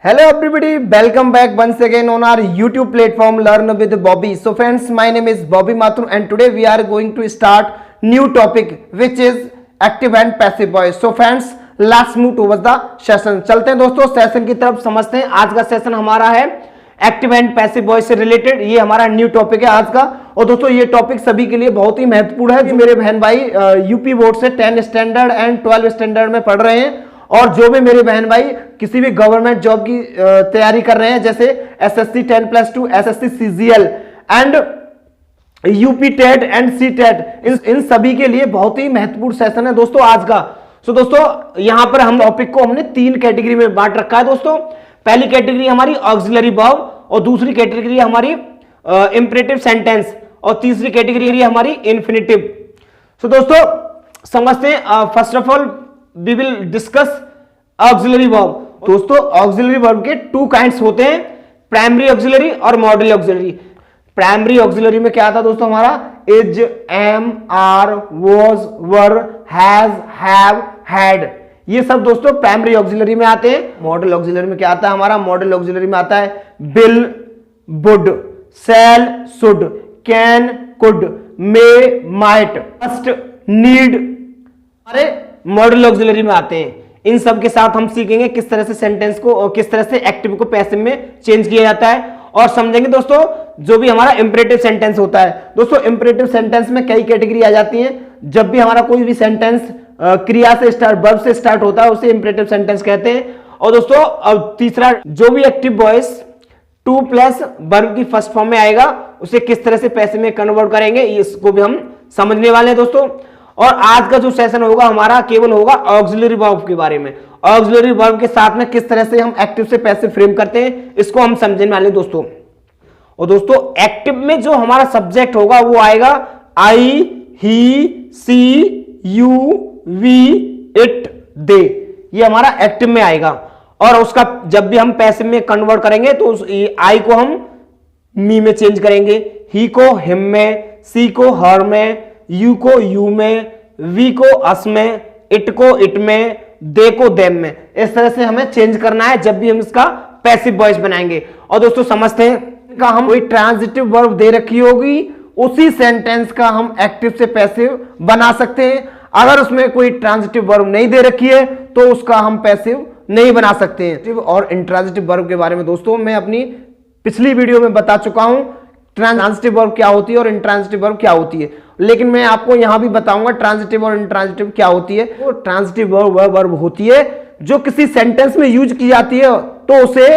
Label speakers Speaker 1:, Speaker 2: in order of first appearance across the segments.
Speaker 1: Hello everybody, welcome back once again on our YouTube platform Learn with Bobby. So friends, my name is Bobby Mathur and today we are going to start new topic which is active and passive voice. So friends, let's move towards the session. चलते हैं दोस्तों session की तरफ, समझते हैं। आज का session हमारा है एक्टिव एंड पैसिव वॉइस से रिलेटेड। ये हमारा न्यू टॉपिक है आज का। और दोस्तों ये टॉपिक सभी के लिए बहुत ही महत्वपूर्ण है। जो मेरे बहन भाई यूपी बोर्ड से 10 स्टैंडर्ड एंड 12 स्टैंडर्ड में पढ़ रहे हैं और जो भी मेरे बहन भाई किसी भी गवर्नमेंट जॉब की तैयारी कर रहे हैं, जैसे SSC 10+2, SSC CGL and UP TET and C TET, इन सभी के लिए बहुत ही महत्वपूर्ण सेशन है दोस्तों आज का। सो दोस्तों यहां पर हम टॉपिक को हमने 3 कैटेगरी में बांट रखा है दोस्तों। पहली कैटेगरी हमारी ऑक्सिलरी वर्ब और दूसरी कैटेगरी हमारी इंपरेटिव सेंटेंस और तीसरी कैटेगरी हमारी इन्फिनिटिव। सो दोस्तों समझते हैं। First of all we will discuss auxiliary verb. दोस्तों ऑक्सिलरी वर्ब के 2 काइंड्स होते हैं, प्राइमरी ऑक्सिलरी और मॉडल ऑक्सिलरी। प्राइमरी ऑक्सिलरी में क्या आता दोस्तों हमारा is, am, are, was, were, has, have, had, ये सब दोस्तों प्राइमरी ऑक्सिलरी में आते हैं। मॉडल ऑक्सिलरी में क्या आता है हमारा, मॉडल ऑक्सिलरी में आता है will, would, shall, should, can, could, may, might, must, need, अरे मॉडल ऑक्सिलरी में आते हैं। इन सब के साथ हम सीखेंगे किस तरह से सेंटेंस को और किस तरह से एक्टिव को पैसिव में चेंज किया जाता है और समझेंगे दोस्तों जो भी हमारा इंपरेटिव सेंटेंस होता है। दोस्तों इंपरेटिव सेंटेंस में कई कैटेगरी आ जाती हैं। जब भी हमारा कोई भी सेंटेंस क्रिया से स्टार्ट, वर्ब से स्टार्ट होता है उसे इंपरेटिव सेंटेंस कहते हैं। और दोस्तों अब तीसरा, जो भी एक्टिव वॉइस 2+ वर्ब की फर्स्ट फॉर्म में आएगा उसे किस तरह से पैसिव में कन्वर्ट करेंगे, इसको भी हम समझने वाले हैं दोस्तों। और आज का जो सेशन होगा हमारा केवल होगा ऑक्सिलरी वर्ब के बारे में। ऑक्सिलरी वर्ब के साथ में किस तरह से हम एक्टिव से पैसिव फ्रेम करते हैं इसको हम समझने वाले दोस्तों। और दोस्तों एक्टिव में जो हमारा सब्जेक्ट होगा वो आएगा आई, ही, सी, यू, वी, इट, दे, ये हमारा एक्टिव में आएगा। और उसका जब भी हम पैसिव में कन्वर्ट करेंगे तो उस आई को हम मी में चेंज करेंगे, ही को हिम में, सी को हर में, यू को यू में, वी को अस में, इट को इट में, दे को देम में। इस तरह से हमें चेंज करना है जब भी हम इसका पैसिव वॉइस बनाएंगे। और दोस्तों समझते हैं का हम कोई ट्रांजिटिव वर्ब दे रखी होगी उसी सेंटेंस का हम एक्टिव से पैसिव बना सकते हैं। अगर उसमें कोई ट्रांजिटिव वर्ब नहीं दे रखी है तो उसका हम पैसिव नहीं बना सकते हैं। और इंट्रांजिटिव वर्ब के बारे में दोस्तों मैं अपनी पिछली वीडियो में बता चुका हूं ट्रांजिटिव वर्ब क्या होती है और इंट्रांजिटिव वर्ब क्या होती है, लेकिन मैं आपको यहां भी बताऊंगा ट्रांजिटिव और इंट्रांजिटिव क्या होती है। वो ट्रांजिटिव वर्ब वह वर्ब होती है जो किसी सेंटेंस में यूज की जाती है तो उसे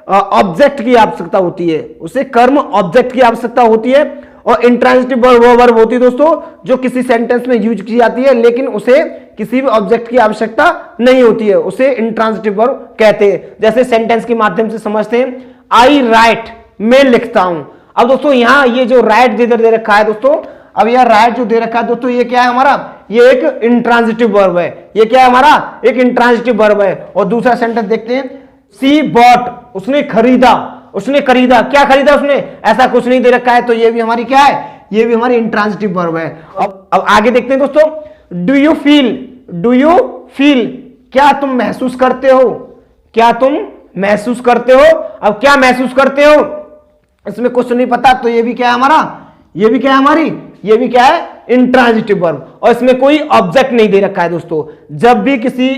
Speaker 1: ऑब्जेक्ट की आवश्यकता होती है, उसे कर्म ऑब्जेक्ट की आवश्यकता होती है। और इंट्रांजिटिव वर्ब वह वर्ब होती है दोस्तों जो किसी सेंटेंस में यूज की जाती है लेकिन उसे किसी भी ऑब्जेक्ट की आवश्यकता नहीं होती है, उसे इंट्रांजिटिव वर्ब कहते हैं। जैसे सेंटेंस के माध्यम से समझते हैं, आई राइट, मैं लिखता हूं। अब दोस्तों यहां ये जो राइट दे रखा है दोस्तों, अब यह राइट जो दे रखा है दोस्तों ये क्या है हमारा, ये एक इंट्रांजिटिव वर्ब है। ये क्या है हमारा, एक इंट्रांजिटिव वर्ब है। और दूसरा सेंटेंस देखते हैं, सी बॉट, उसने खरीदा, उसने खरीदा, क्या खरीदा उसने, ऐसा कुछ नहीं दे रखा है तो ये भी हमारी क्या है, ये भी हमारी इंट्रांजिटिव वर्ब है। अब आगे देखते हैं दोस्तों, do you feel, do you feel, क्या तुम महसूस करते हो, क्या तुम महसूस करते हो। अब क्या महसूस करते हो इसमें कुछ नहीं पता तो ये भी क्या है हमारा, ये भी क्या है हमारी, ये भी क्या है इंट्रांजिटिव वर्ब। और इसमें कोई ऑब्जेक्ट नहीं दे रखा है दोस्तों। जब भी किसी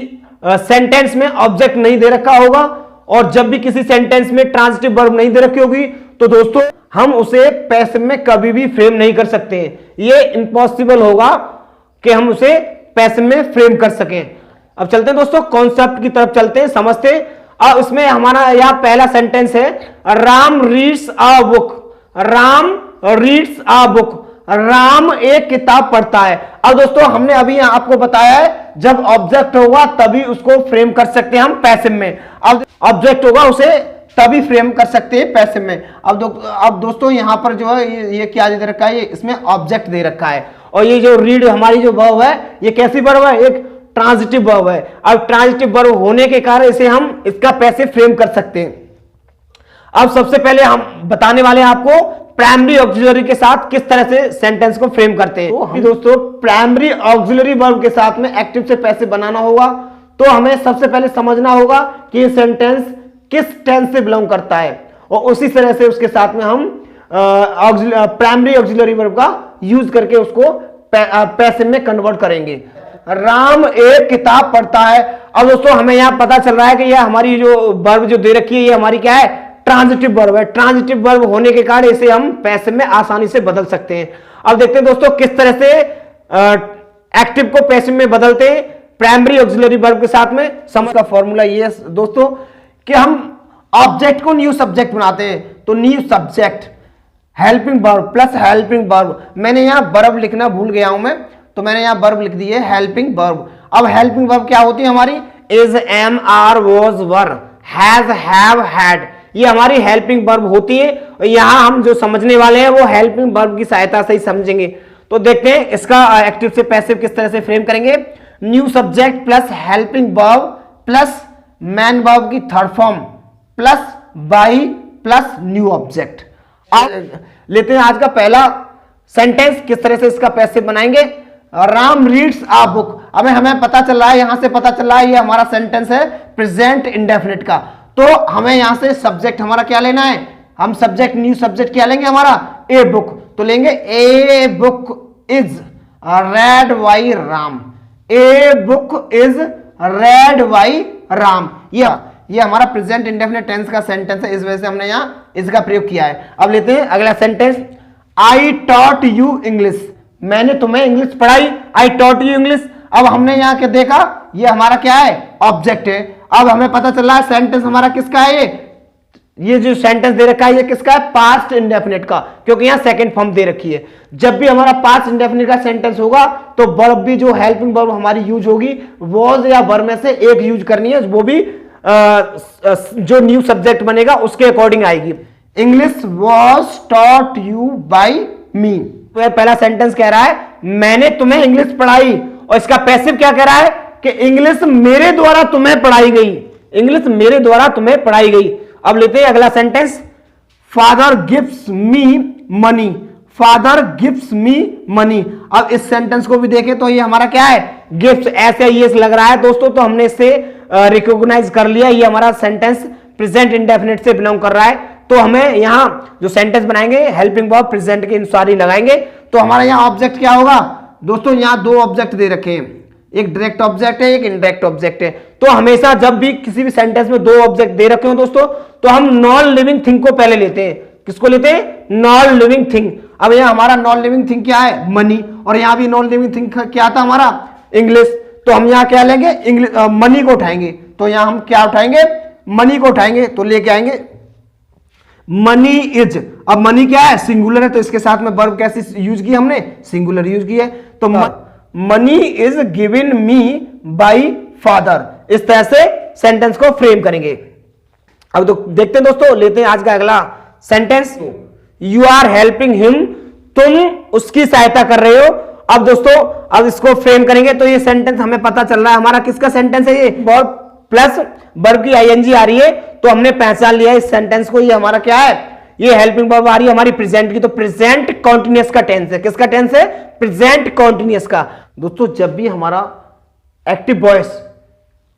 Speaker 1: सेंटेंस में ऑब्जेक्ट नहीं दे रखा होगा और जब भी किसी सेंटेंस में ट्रांजिटिव वर्ब नहीं दे रखी होगी तो दोस्तों हम उसे पैसिव में कभी भी फ्रेम नहीं कर सकते हैं। ये इम्पॉसिबल होगा कि हम उसे पैसिव में फ्रेम कर सकें। अब चलते हैं दोस्तों कॉन्सेप्ट की तरफ चलते हैं, समझते हैं। अब इसमें हमारा यह पहला सेंटेंस है, Ram reads a book, Ram reads a book, Ram एक किताब पढ़ता है। अब दोस्तों हमने अभी आपको बताया है जब ऑब्जेक्ट होगा तभी उसको फ्रेम कर सकते हैं हम पैसिव में। अब ऑब्जेक्ट होगा उसे तभी फ्रेम कर सकते हैं पैसिव में। अब दोस्तों यहां पर जो है ये क्या दे रखा है, ये इसमें ऑब्जेक्ट दे रखा है। और ये जो रीड हमारी जो वर्ब है ये कैसी वर्ब है, एक ट्रांजिटिव वर्ब है। अब ट्रांजिटिव वर्ब होने के कारण इसे हम इसका पैसिव फ्रेम कर सकते हैं। अब सबसे पहले हम बताने वाले हैं आपको प्राइमरी ऑक्सिलरी के साथ किस तरह से सेंटेंस को फ्रेम करते हैं। तो दोस्तों प्राइमरी ऑक्सिलरी वर्ब के साथ में एक्टिव से पैसिव बनाना होगा तो हमें सबसे पहले समझना होगा कि ये सेंटेंस किस टेंस से बिलोंग करता है, और उसी तरह से उसके साथ में हम प्राइमरी ऑक्सिलरी वर्ब का यूज करके उसको पैसिव में कन्वर्ट करेंगे। राम एक किताब पढ़ता है। अब दोस्तों हमें यहां पता चल रहा है कि यह हमारी जो वर्ब जो दे रखी है ये हमारी क्या है, ट्रांजिटिव वर्ब है। ट्रांजिटिव वर्ब होने के कारण इसे हम पैसिव में आसानी से बदल सकते हैं। अब देखते हैं दोस्तों किस तरह से एक्टिव को पैसिव में बदलते हैं प्राइमरी ऑक्सिलरी वर्ब के साथ में। समझ का फॉर्मूला ये है दोस्तों कि हम ऑब्जेक्ट को न्यू सब्जेक्ट बनाते हैं, तो new subject helping verb plus helping verb. मैंने यहां वर्ब लिखना भूल गया हूं मैं, तो मैंने यहां वर्ब लिख दी है हेल्पिंग वर्ब। अब हेल्पिंग वर्ब क्या होती है हमारी, is, am, are, was, were, has, have, had, ये हमारी हेल्पिंग वर्ब होती है। और यहां हम जो समझने वाले हैं वो हेल्पिंग वर्ब की सहायता से ही समझेंगे। तो देखते हैं इसका एक्टिव से पैसिव किस तरह से फ्रेम करेंगे। New subject plus helping verb plus main verb की third form plus by plus new object. लेते हैं आज का पहला सेंटेंस, किस तरह से इसका पैसिव बनाएंगे। Ram reads a book. अब हमें पता चल रहा है, यहां से पता चल रहा है ये हमारा सेंटेंस है प्रेजेंट इंडेफिनिट का। तो हमें यहां से सब्जेक्ट हमारा क्या लेना है, हम सब्जेक्ट न्यू सब्जेक्ट क्या लेंगे हमारा, ए बुक। तो लेंगे a book is red by Ram, a book is red by Ram. ये हमारा प्रेजेंट इंडेफिनिट टेंस का सेंटेंस है, इस वजह से हमने यहां इसका प्रयोग किया है। अब लेते हैं अगला sentence, I taught you English, मैंने तुम्हें इंग्लिश पढ़ाई, आई टॉट यू इंग्लिश। अब हमने यहां क्या देखा, ये हमारा क्या है, ऑब्जेक्ट है। अब हमें पता चल रहा है सेंटेंस हमारा किसका है, ये जो सेंटेंस दे रखा है ये किसका है, पास्ट इंडेफिनिट का, क्योंकि यहां सेकंड फॉर्म दे रखी है। जब भी हमारा पास्ट इंडेफिनिट का सेंटेंस होगा तो वर्ब भी जो हेल्पिंग वर्ब हमारी यूज होगी वॉज या वर में से एक यूज करनी है, वो भी जो न्यू सब्जेक्ट बनेगा उसके अकॉर्डिंग आएगी। English was taught you by me. तो पहला सेंटेंस कह रहा है मैंने तुम्हें इंग्लिश पढ़ाई, और इसका पैसिव क्या कह रहा है कि इंग्लिश मेरे द्वारा तुम्हें पढ़ाई गई, इंग्लिश मेरे द्वारा तुम्हें पढ़ाई गई। अब लेते हैं अगला sentence, father gives me money, father gives me money. अब इस सेंटेंस को भी देखें तो ये हमारा क्या है, गिफ्ट, ऐसे ये लग रहा है दोस्तों, तो हमने इससे रिकॉग्नाइज कर लिया ये हमारा सेंटेंस प्रेजेंट इंडेफिनिट से बिलोंग कर रहा है। तो हमें यहां जो सेंटेंस बनाएंगे हेल्पिंग वर्ब प्रेजेंट के अनुसार ही लगाएंगे। तो हमारा यहां ऑब्जेक्ट क्या होगा दोस्तों, यहां दो ऑब्जेक्ट दे रखे हैं, एक डायरेक्ट ऑब्जेक्ट है, एक इनडायरेक्ट ऑब्जेक्ट है। तो हमेशा जब भी किसी भी सेंटेंस में दो ऑब्जेक्ट दे रखे हो दोस्तों, तो हम नॉन लिविंग थिंग को पहले लेते हैं। किसको लेते हैं, नॉन लिविंग थिंग। अब यहां हमारा नॉन लिविंग थिंग क्या है, मनी, और यहां भी नॉन लिविंग थिंग क्या था हमारा, इंग्लिश। तो हम यहां क्या लेंगे, इंग्लिश, मनी को उठाएंगे। तो यहां हम क्या उठाएंगे, मनी को उठाएंगे, तो लेके आएंगे मनी इज। अब मनी क्या है, सिंगुलर है, तो इसके साथ में वर्ब कैसे यूज की हमने, सिंगुलर यूज की है। तो money is given me by father, इस तरह से सेंटेंस को फ्रेम करेंगे। अब तो देखते हैं दोस्तों, लेते हैं आज का अगला sentence, you are helping him, तुम उसकी सहायता कर रहे हो। अब दोस्तों अब इसको फ्रेम करेंगे तो ये सेंटेंस हमें पता चल रहा है हमारा किसका सेंटेंस है, ये वर्ब प्लस वर्ब की आईएनजी आ रही है, तो हमने पहचान लिया इस सेंटेंस को, ये हमारा क्या है, ये हेल्पिंग वर्ब आ रही है हमारी प्रेजेंट की। तो प्रेजेंट कॉन्टिन्यूअस का टेंस है, किसका टेंस है, प्रेजेंट कॉन्टिन्यूअस का। दोस्तों जब भी हमारा एक्टिव वॉइस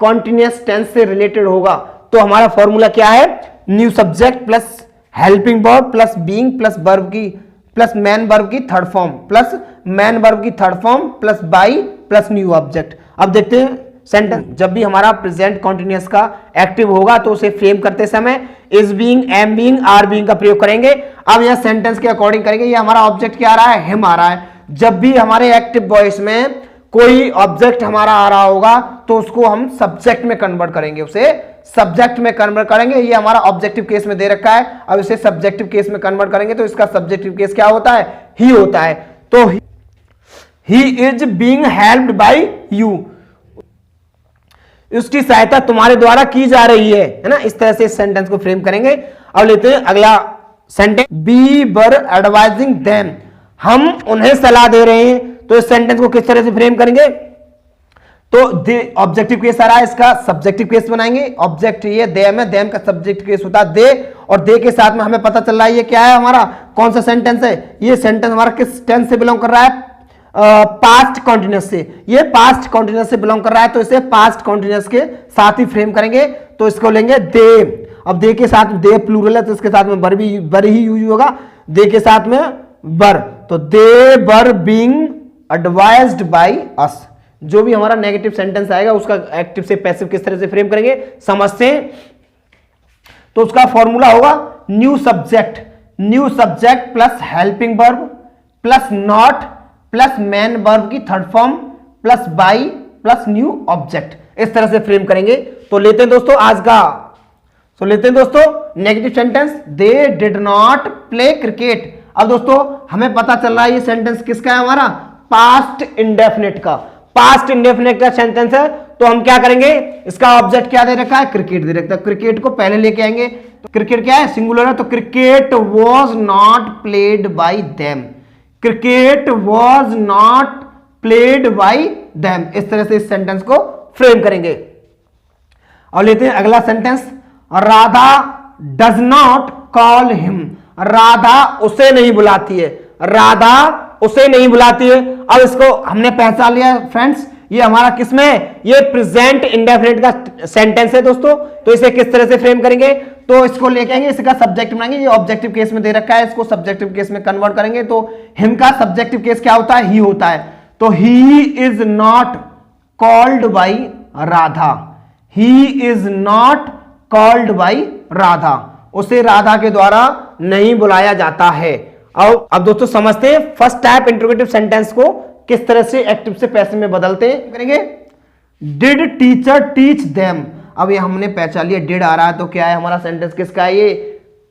Speaker 1: कॉन्टिन्यूअस टेंस से रिलेटेड होगा तो हमारा फॉर्मूला क्या है, new subject plus helping verb plus being plus verb की प्लस मैन वर्ब की third form plus main verb की third form plus by plus new object. अब देखते हैं सेंटेंस, जब भी हमारा प्रेजेंट कॉन्टिन्यूअस का एक्टिव होगा तो उसे फ्रेम करते समय is being, am being, are being का प्रयोग करेंगे। अब यह सेंटेंस के अकॉर्डिंग करेंगे। ये हमारा ऑब्जेक्ट क्या आ रहा है, हिम आ रहा है। जब भी हमारे एक्टिव वॉइस में कोई ऑब्जेक्ट हमारा आ रहा होगा तो उसको हम सब्जेक्ट में कन्वर्ट करेंगे, उसे सब्जेक्ट में कन्वर्ट करेंगे। ये हमारा ऑब्जेक्टिव केस में दे रखा है, अब इसे सब्जेक्टिव केस में कन्वर्ट करेंगे तो इसका सब्जेक्टिव केस क्या होता है, ही होता है। तो he is being helped bye you, उसकी सहायता तुम्हारे द्वारा की जा रही है ना, इस तरह से इस सेंटेंस को फ्रेम करेंगे। अब लेते हैं अगला सेंटेंस, बी वर एडवाइजिंग देम, हम उन्हें सलाह दे रहे हैं। तो इस सेंटेंस को किस तरह से फ्रेम करेंगे, तो दे ऑब्जेक्टिव केस आ रहा है, इसका सब्जेक्टिव केस बनाएंगे। ऑब्जेक्ट ये देम है, देम का सब्जेक्टिव केस होता है दे, और दे के साथ में हमें पता चल रहा है ये क्या है हमारा, कौन सा सेंटेंस है, ये सेंटेंस हमारा किस टेंस से बिलोंग कर रहा है, पास्ट कॉन्टिन्यूअस से। ये पास्ट कॉन्टिन्यूअस से बिलोंग कर रहा है तो इसे पास्ट कॉन्टिन्यूअस के साथ ही फ्रेम करेंगे। तो इसको लेंगे दे। अब दे के साथ दे प्लूरल है तो इसके साथ में बर ही यूज होगा, दे के साथ में बर, तो दे बर बीइंग एडवाइज्ड बाय अस। जो भी हमारा नेगेटिव सेंटेंस आएगा उसका एक्टिव से पैसिव किस तरह से फ्रेम करेंगे समझते हैं। तो उसका फॉर्मूला होगा new subject plus helping verb plus not plus main verb की third form plus by plus new object, इस तरह से फ्रेम करेंगे। तो लेते हैं दोस्तों negative sentence, they did not play cricket. अब दोस्तों हमें पता चल रहा है ये सेंटेंस किसका है, हमारा पास्ट इंडेफिनिट का। पास्ट इंडेफिनिट का सेंटेंस है तो हम क्या करेंगे, इसका ऑब्जेक्ट क्या दे रखा है, क्रिकेट दे रखा है, क्रिकेट को पहले लेके आएंगे। तो क्रिकेट क्या है, सिंगुलर है, तो cricket was not played by them, cricket was not played by them, इस तरह से इस सेंटेंस को फ्रेम करेंगे। और लेते हैं अगला sentence, Radha does not call him. Radha उसे नहीं बुलाती है, राधा उसे नहीं बुलाती है। अब इसको हमने पहचान लिया फ्रेंड्स, ये हमारा किसमें, ये प्रेजेंट इंडेफिनिट का सेंटेंस है दोस्तों। तो इसे किस तरह से फ्रेम करेंगे, तो इसको लेके आएंगे, इसका सब्जेक्ट बनाएंगे, ये ऑब्जेक्टिव केस में दे रखा है, इसको सब्जेक्टिव केस में कन्वर्ट करेंगे। तो हिम का सब्जेक्टिव केस क्या होता है, ही होता है। तो he is not called by Radha, he is not called by Radha, उसे राधा के द्वारा नहीं बुलाया जाता है। अब दोस्तों समझते हैं फर्स्ट टाइप इंट्रोगेटिव सेंटेंस को किस तरह से एक्टिव से पैसिव में बदलते हैं करेंगे। Did teacher teach them. अब ये हमने पहचान लिया, डिड आ रहा है तो क्या है हमारा सेंटेंस किसका है, ये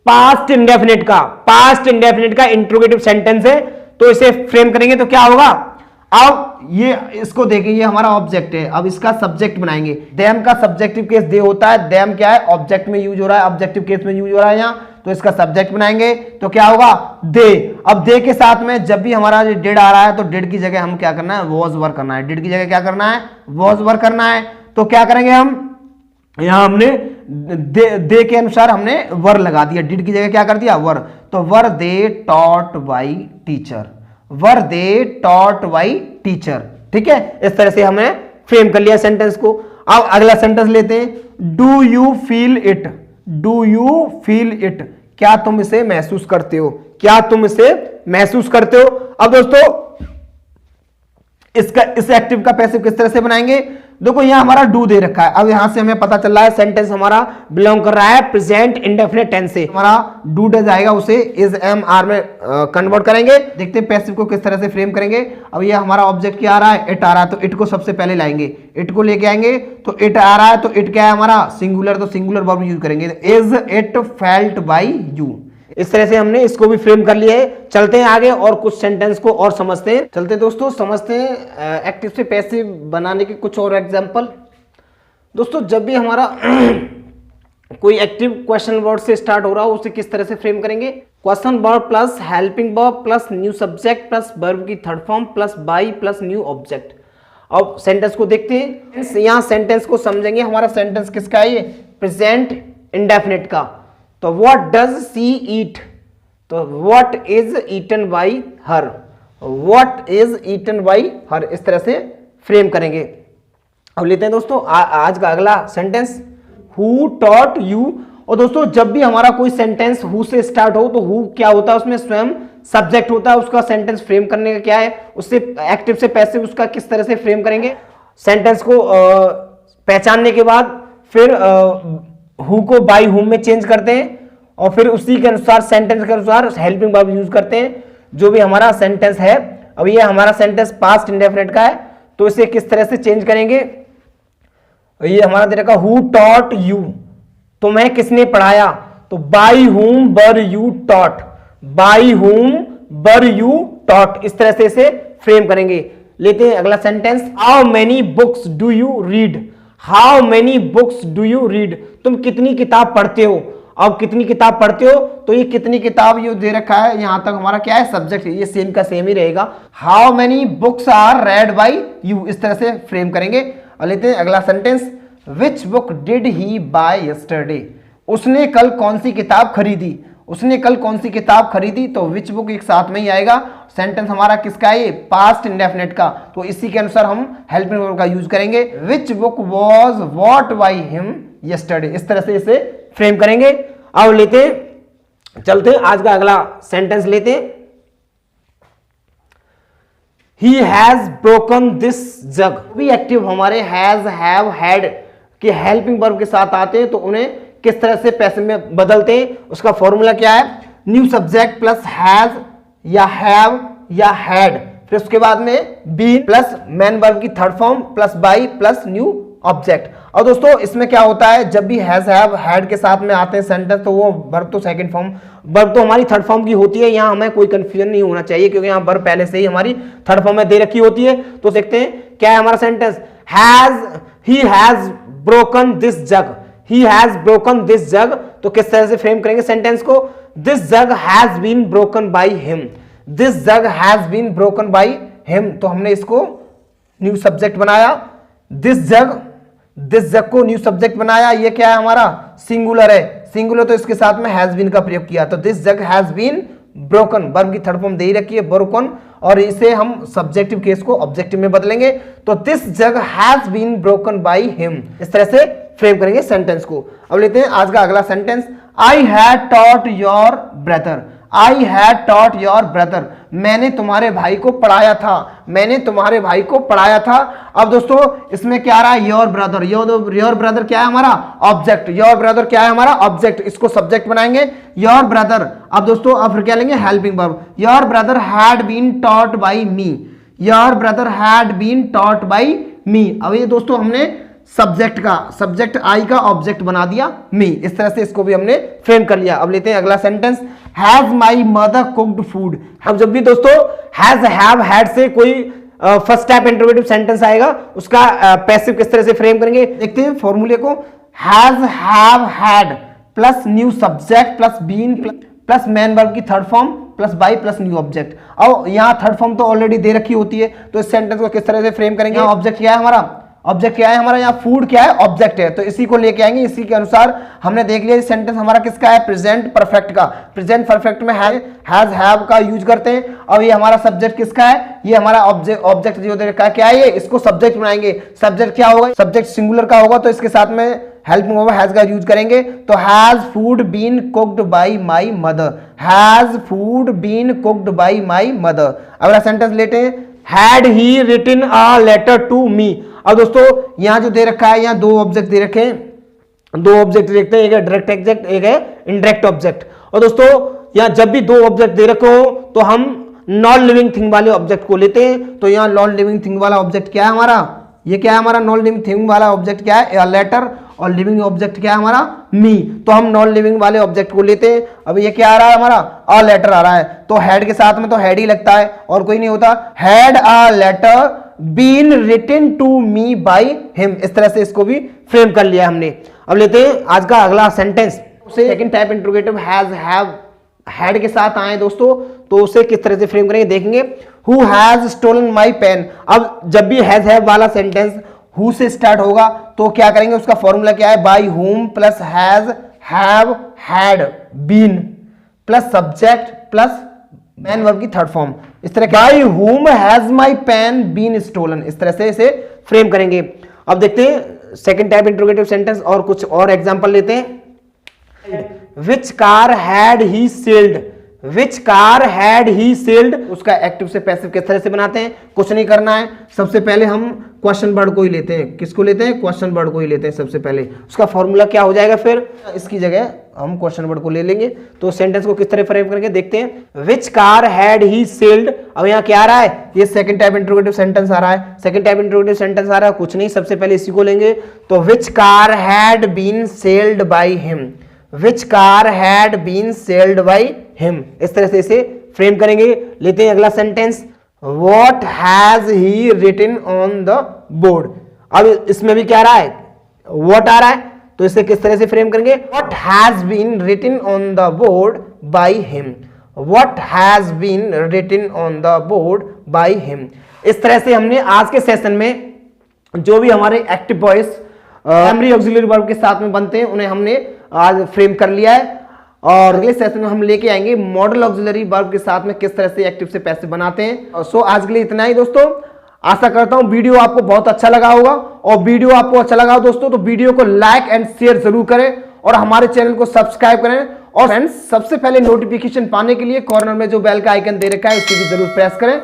Speaker 1: पास्ट इंडेफिनिट का इंट्रोगेटिव सेंटेंस है। तो इसे फ्रेम करेंगे तो क्या होगा, अब ये इसको देखिए, ये हमारा ऑब्जेक्ट है, अब इसका सब्जेक्ट बनाएंगे। देम का सब्जेक्टिव केस दे होता है, देम क्या है, ऑब्जेक्ट में यूज हो रहा है, ऑब्जेक्टिव केस में यूज हो रहा है यहां, तो इसका सब्जेक्ट बनाएंगे तो क्या होगा, दे। अब दे के साथ में जब भी हमारा डिड आ रहा है तो डिड की जगह हम क्या करना है, वॉज वर्क करना है, डिड की जगह क्या करना है, वॉज वर्क करना है। तो क्या करेंगे हम, यहां हमने दे के अनुसार हमने वर लगा दिया, डिड की जगह क्या कर दिया, वर। तो were they taught by teacher, were they taught by teacher, ठीक है। इस तरह से हमने फ्रेम कर लिया सेंटेंस को। अब अगला सेंटेंस लेते हैं, do you feel it, do you feel it, क्या तुम इसे महसूस करते हो, क्या तुम इसे महसूस करते हो। अब दोस्तों इस एक्टिव का पैसिव किस तरह से बनाएंगे, देखो यहां हमारा डू दे रखा है। अब यहां से हमें पता चल रहा है सेंटेंस हमारा बिलोंग कर रहा है प्रेजेंट इंडेफिनिट टेंस से, हमारा डू डज आएगा, उसे इज एम आर में कन्वर्ट करेंगे। देखते हैं पैसिव को किस तरह से फ्रेम करेंगे। अब ये हमारा ऑब्जेक्ट क्या आ रहा है, इट आ रहा है, तो इट को सबसे पहले लाएंगे, इट को लेके आएंगे। तो इट आ रहा है तो इट क्या है हमारा, सिंगुलर, तो सिंगुलर वर्ब यूज करेंगे, is it felt by you. इस तरह से हमने इसको भी फ्रेम कर लिया है। चलते हैं आगे और कुछ सेंटेंस को और समझते हैं। चलते दोस्तों समझते हैं एक्टिव से पैसिव बनाने के कुछ और एग्जांपल। दोस्तों जब भी हमारा कोई एक्टिव क्वेश्चन वर्ड से स्टार्ट हो रहा हो उसे किस तरह से फ्रेम करेंगे, question word plus helping verb plus new subject plus verb की third form plus by plus new object. अब सेंटेंस को देखते हैं, यहाँ सेंटेंस को समझेंगे। हमारा सेंटेंस किसका है, ये प्रेजेंट इंडेफिनिट का। तो व्हाट डज सी ईट, तो what is eaten by her, what is eaten by her, इस तरह से फ्रेम करेंगे। अब लेते हैं दोस्तों आज का अगला सेंटेंस, हु टॉट यू। और दोस्तों जब भी हमारा कोई सेंटेंस हु से स्टार्ट हो तो हु क्या होता है, उसमें स्वयं सब्जेक्ट होता है। उसका सेंटेंस फ्रेम करने का क्या है, उससे एक्टिव से पैसिव उसका किस तरह से फ्रेम करेंगे। सेंटेंस को पहचानने के बाद फिर हु को बाई हुम में चेंज करते हैं और फिर उसी के अनुसार सेंटेंस के अनुसार हेल्पिंग वर्ब यूज करते हैं जो भी हमारा सेंटेंस है। अब ये हमारा सेंटेंस पास्ट इंडेफिनिट का है तो इसे किस तरह से चेंज करेंगे। ये हमारा दे रखा हु टॉट यू, तुम्हें किसने पढ़ाया, तो बाई हुम वर यू टॉट, बाई हुम वर यू टॉट, इस तरह से इसे फ्रेम करेंगे। लेते हैं अगला sentence, how many books do you read, how many books do you read, तुम कितनी किताब पढ़ते हो। अब कितनी किताब पढ़ते हो, तो ये कितनी किताब ये दे रखा है, यहां तक हमारा क्या है, सब्जेक्ट, ये सेम का सेम ही रहेगा। How many books are read by you, इस तरह से फ्रेम करेंगे। और लेते हैं अगला sentence, which book did he buy yesterday, उसने कल कौन सी किताब खरीदी, उसने कल कौन सी किताब खरीदी। तो विच बुक एक साथ में ही आएगा। सेंटेंस हमारा किसका है, ये पास्ट इंडेफिनिट का, तो इसी के अनुसार हम हेल्पिंग वर्ब का यूज करेंगे। Which book was what by him yesterday, इस तरह से इसे
Speaker 2: फ्रेम करेंगे। अब लेते हैं, चलते हैं आज का अगला सेंटेंस लेते हैं। He has broken this jug। भी एक्टिव हमारे हैज, हैव, हैड के हेल्पिंग वर्ब के साथ आते हैं तो उन्हें किस तरह से पैसिव में बदलते हैं, उसका फॉर्मूला क्या है? न्यू सब्जेक्ट प्लस हैज या हैव या हैड, फिर उसके बाद में बीन प्लस मेन वर्ब की third form plus by plus new object. और दोस्तों इसमें क्या होता है, जब भी हैज, हैव, हैड के साथ में आते हैं सेंटेंस तो वो वर्ब तो सेकंड फॉर्म, वर्ब तो हमारी थर्ड फॉर्म की होती है। यहाँ हमें कोई कंफ्यूजन नहीं होना चाहिए क्योंकि यहाँ वर्ब पहले से ही हमारी थर्ड फॉर्म में दे रखी होती है। तो देखते हैं क्या है हमारा sentence. He has broken this jug, he has broken this jug, तो किस तरह से फ्रेम करेंगे सेंटेंस को? This jug has been broken by him, this jug has been broken by him, तो हमने इसको न्यू सब्जेक्ट बनाया। दिस जग को न्यू सब्जेक्ट बनाया। ये क्या है हमारा? सिंगुलर है, सिंगुलर तो इसके साथ में हैज बीन का प्रयोग किया, तो this jug has been broken, verb की थर्ड फॉर्म दे ही रखी है ब्रोकन, और इसे हम सब्जेक्टिव केस को ऑब्जेक्टिव में बदलेंगे तो this jug has been broken by him. इस तरह से फ्रेम करेंगे सेंटेंस को। अब लेते हैं आज का अगला sentence. I had taught your brother, I had taught your brother, मैंने तुम्हारे भाई को पढ़ाया था, मैंने तुम्हारे भाई को पढ़ाया था। अब दोस्तों इसमें क्या आ रहा है? योर ब्रदर, योर ब्रदर क्या है हमारा? ऑब्जेक्ट, योर ब्रदर क्या है हमारा? ऑब्जेक्ट, इसको सब्जेक्ट बनाएंगे योर ब्रदर। अब दोस्तों अब फिर क्या लेंगे? Helping verb. Your brother had been taught by me, your brother had been taught by me. अब ये दोस्तों हमने सब्जेक्ट का, सब्जेक्ट आई का ऑब्जेक्ट बना दिया मी, इस तरह से इसको भी हमने फ्रेम कर लिया। अब लेते हैं अगला sentence. Has my mother cooked food. अब जब भी दोस्तों हैज, हैव, हैड से कोई फर्स्ट टाइप इंटरोगेटिव सेंटेंस आएगा उसका पैसिव किस तरह से फ्रेम करेंगे देखते हैं फॉर्मूले को। Has, have, had plus new subject plus been plus main verb की third form plus by plus new object. अब यहाँ थर्ड फॉर्म तो ऑलरेडी दे रखी होती है तो इस सेंटेंस को किस तरह से फ्रेम करेंगे? ऑब्जेक्ट क्या है हमारा? ऑब्जेक्ट क्या है हमारा? यहाँ फूड क्या है? ऑब्जेक्ट है, तो इसी को लेके आएंगे। इसी के अनुसार हमने देख लिया सेंटेंस हमारा किसका है? प्रेजेंट परफेक्ट का। प्रेजेंट परफेक्ट में हैज, हैव का यूज करते हैं। अब ये हमारा सब्जेक्ट किसका है? ये हमारा ऑब्जेक्ट जो दे रखा है क्या है ये? इसको सब्जेक्ट बनाएंगे। सब्जेक्ट क्या होगा? सब्जेक्ट सिंगुलर का होगा तो इसके साथ में हेल्पिंग वर्ब हैज का यूज करेंगे। तो has food been cooked by my mother, has food been cooked by my mother. अगला सेंटेंस लेते हैं। Had he written a letter to me. अब दोस्तों यहां जो दे रखा है, यहाँ दो ऑब्जेक्ट दे रखे हैं, दो ऑब्जेक्ट देखते हैं, एक है डायरेक्ट ऑब्जेक्ट, एक है इनडायरेक्ट ऑब्जेक्ट। और दोस्तों यहां जब भी दो ऑब्जेक्ट दे रखे हो तो हम नॉन लिविंग थिंग वाले ऑब्जेक्ट को लेते हैं। तो यहाँ नॉन लिविंग थिंग वाला ऑब्जेक्ट क्या है हमारा? ये क्या है हमारा? नॉन लिविंग थिंग वाला ऑब्जेक्ट क्या है? लेटर। और लिविंग ऑब्जेक्ट क्या है हमारा? मी। तो हम नॉन लिविंग वाले ऑब्जेक्ट को लेते हैं। अब ये क्या आ रहा है हमारा? अ लेटर आ रहा है, तो हेड के साथ में तो हेड ही लगता है और कोई नहीं होता। Had a letter been written to me by him. इस तरह से इसको भी फ्रेम कर लिया हमने। अब लेते हैं आज का अगला sentence. Second type interrogative has, have, had के साथ आए दोस्तों तो उसे किस तरह से फ्रेम करेंगे देखेंगे। Who has stolen my pen. अब जब भी हैज, हैव वाला सेंटेंस हु से स्टार्ट होगा तो क्या करेंगे? उसका फॉर्मूला क्या है? By whom plus has, have, had, been plus subject plus main verb की थर्ड फॉर्म। इस तरह by whom has my pen been stolen, इस तरह से इसे फ्रेम करेंगे। अब देखते हैं सेकंड टाइप इंट्रोगेटिव सेंटेंस और कुछ और एग्जांपल लेते हैं। विच car had he sailed, which car had he sailed, उसका एक्टिव से पैसिव किस तरह से बनाते हैं? कुछ नहीं करना है, सबसे पहले हम क्वेश्चन वर्ड को ही लेते हैं। किसको लेते हैं? क्वेश्चन वर्ड को ही लेते हैं सबसे पहले। उसका फॉर्मूला क्या हो जाएगा? फिर इसकी जगह हम क्वेश्चन वर्ड को ले लेंगे। तो सेंटेंस को किस तरह फ्रेम करके देखते हैं। विच कार हैड ही सेल्ड। अब यहाँ क्या आ रहा है? ये सेकंड टाइप इंट्रोगेटिव सेंटेंस आ रहा है। सेकंड टाइप इंट्रोगेटिव सेंटेंस आ रहा है, कुछ नहीं, सबसे पहले इसी को लेंगे। तो which car had been sold by him, which car had been sold by him. इस तरह से इसे फ्रेम करेंगे। लेते हैं अगला sentence. What has he written on the board. अब इसमें भी क्या आ रहा है? व्हाट आ रहा है, तो इसे किस तरह से फ्रेम करेंगे? What has been written on the board by him, what has been written on the board by him. इस तरह से हमने आज के सेशन में जो भी हमारे active voice primary auxiliary verb के साथ में बनते हैं उन्हें हमने आज फ्रेम कर लिया है। और अगले सेशन में हम लेके आएंगे मॉडल ऑक्सिलरी वर्ब के साथ में किस तरह से एक्टिव से पैसिव बनाते हैं। सो आज के लिए इतना ही दोस्तों। आशा करता हूं वीडियो आपको बहुत अच्छा लगा होगा, और वीडियो आपको अच्छा लगा हो दोस्तों तो वीडियो को लाइक एंड शेयर जरूर करें,
Speaker 1: और हमारे चैनल को सब्सक्राइब करें। और फ्रेंड्स, सबसे पहले नोटिफिकेशन पाने के लिए कॉर्नर में जो बेल का आइकन दे रखा है उसकी भी जरूर प्रेस करें।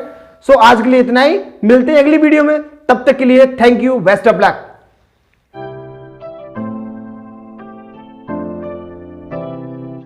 Speaker 1: सो आज के लिए इतना ही, मिलते हैं अगली वीडियो में, तब तक के लिए thank you, best of luck.